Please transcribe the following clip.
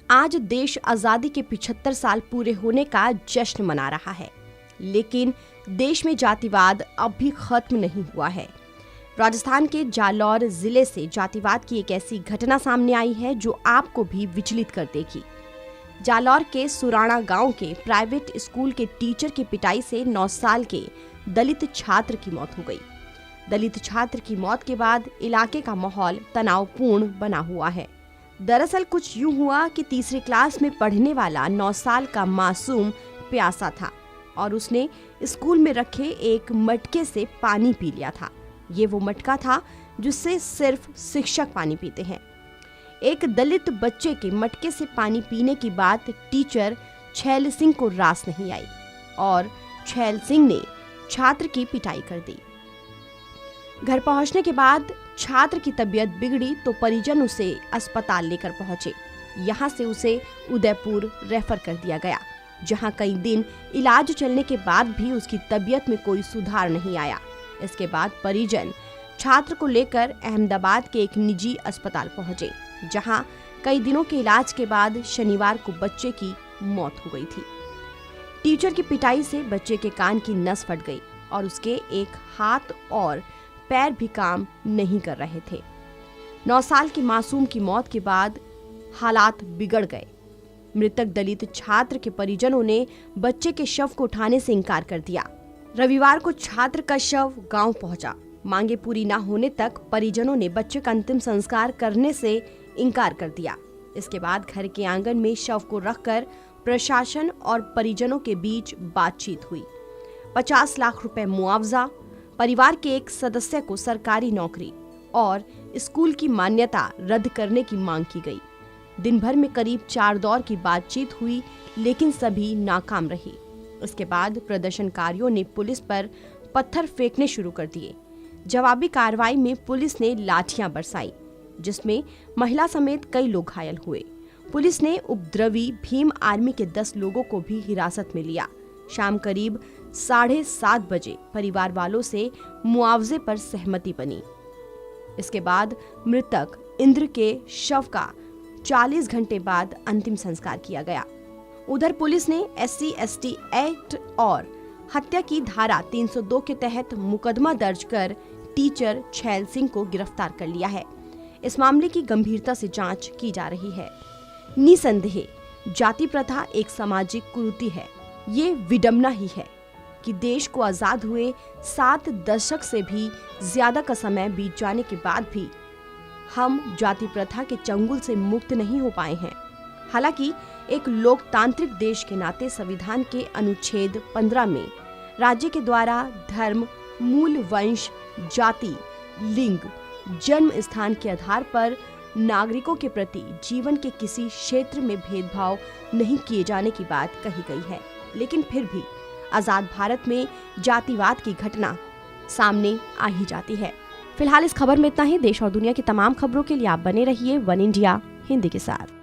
आज देश आजादी के 75 साल पूरे होने का जश्न मना रहा है, लेकिन देश में जातिवाद अब भी खत्म नहीं हुआ है। राजस्थान के जालौर जिले से जातिवाद की एक ऐसी घटना सामने आई है जो आपको भी विचलित कर देगी। जालौर के सुराणा गांव के प्राइवेट स्कूल के टीचर की पिटाई से 9 साल के दलित छात्र की मौत हो गई। दलित छात्र की मौत के बाद इलाके का माहौल तनावपूर्ण बना हुआ है। दरअसल कुछ यूं हुआ कि तीसरी क्लास में पढ़ने वाला 9 साल का मासूम प्यासा था और उसने स्कूल में रखे एक मटके से पानी पी लिया था। ये वो मटका था जिससे सिर्फ शिक्षक पानी पीते हैं। एक दलित बच्चे के मटके से पानी पीने की बात टीचर छैल सिंह को रास नहीं आई और छैल सिंह ने छात्र की पिटाई कर दी। घर पहुंचने के बाद छात्र की तबीयत बिगड़ी तो परिजन उसे अस्पताल लेकर पहुंचे। यहां से उसे उदयपुर रेफर कर दिया गया, जहां कई दिन इलाज चलने के बाद भी उसकी तबीयत में कोई सुधार नहीं आया। इसके बाद परिजन छात्र को लेकर अहमदाबाद के एक निजी अस्पताल पहुंचे, जहां कई दिनों के इलाज के बाद शनिवार को बच्चे की मौत हो गई थी। टीचर की पिटाई से बच्चे के कान की नस फट गई और उसके एक हाथ और पैर भी काम नहीं कर रहे थे। 9 साल के मासूम की मौत के बाद हालात बिगड़ गए। मृतक दलित छात्र के परिजनों ने बच्चे के शव को उठाने से इनकार कर दिया। रविवार को छात्र का शव गांव पहुंचा। मांगे पूरी न होने तक परिजनों ने बच्चे का अंतिम संस्कार करने से इनकार कर दिया। इसके बाद घर के आंगन में शव को रखकर प्रशासन और परिजनों के बीच बातचीत हुई। 50 लाख रुपए मुआवजा, परिवार के एक सदस्य को सरकारी नौकरी और स्कूल की मान्यता रद्द करने की मांग की गई। दिन भर में करीब 4 दौर की बातचीत हुई, लेकिन सभी नाकाम रही। इसके बाद प्रदर्शनकारियों ने पुलिस पर पत्थर फेंकने शुरू कर दिए। जवाबी कार्रवाई में पुलिस ने लाठियां बरसाई, जिसमें महिला समेत कई लोग घायल हुए। पुलिस ने उपद्रवी भीम आर्मी के 10 लोगों को भी हिरासत में लिया। शाम करीब 7:30 बजे परिवार वालों से मुआवजे पर सहमति बनी। इसके बाद मृतक इंद्र के शव का 40 घंटे बाद अंतिम संस्कार किया गया। उधर पुलिस ने SC/ST एक्ट और हत्या की धारा 302 के तहत मुकदमा दर्ज कर टीचर छैल सिंह को गिरफ्तार कर लिया है। इस मामले की गंभीरता से जांच की जा रही है। निसंदेह जाति प्रथा एक सामाजिक कुरीति है। ये विडंबना ही है कि देश को आजाद हुए 7 दशक से भी ज्यादा का समय बीत जाने के बाद भी हम जाति प्रथा के चंगुल से मुक्त नहीं हो पाए हैं। हालांकि एक लोकतांत्रिक देश के नाते संविधान के अनुच्छेद 15 में राज्य के द्वारा धर्म, मूल वंश, जाति, लिंग, जन्म स्थान के आधार पर नागरिकों के प्रति जीवन के किसी क्षेत्र में भेदभाव नहीं किए जाने की बात कही गई है। लेकिन फिर भी आजाद भारत में जातिवाद की घटना सामने आ ही जाती है। फिलहाल इस खबर में इतना ही। देश और दुनिया की तमाम खबरों के लिए आप बने रहिए वन इंडिया हिंदी के साथ।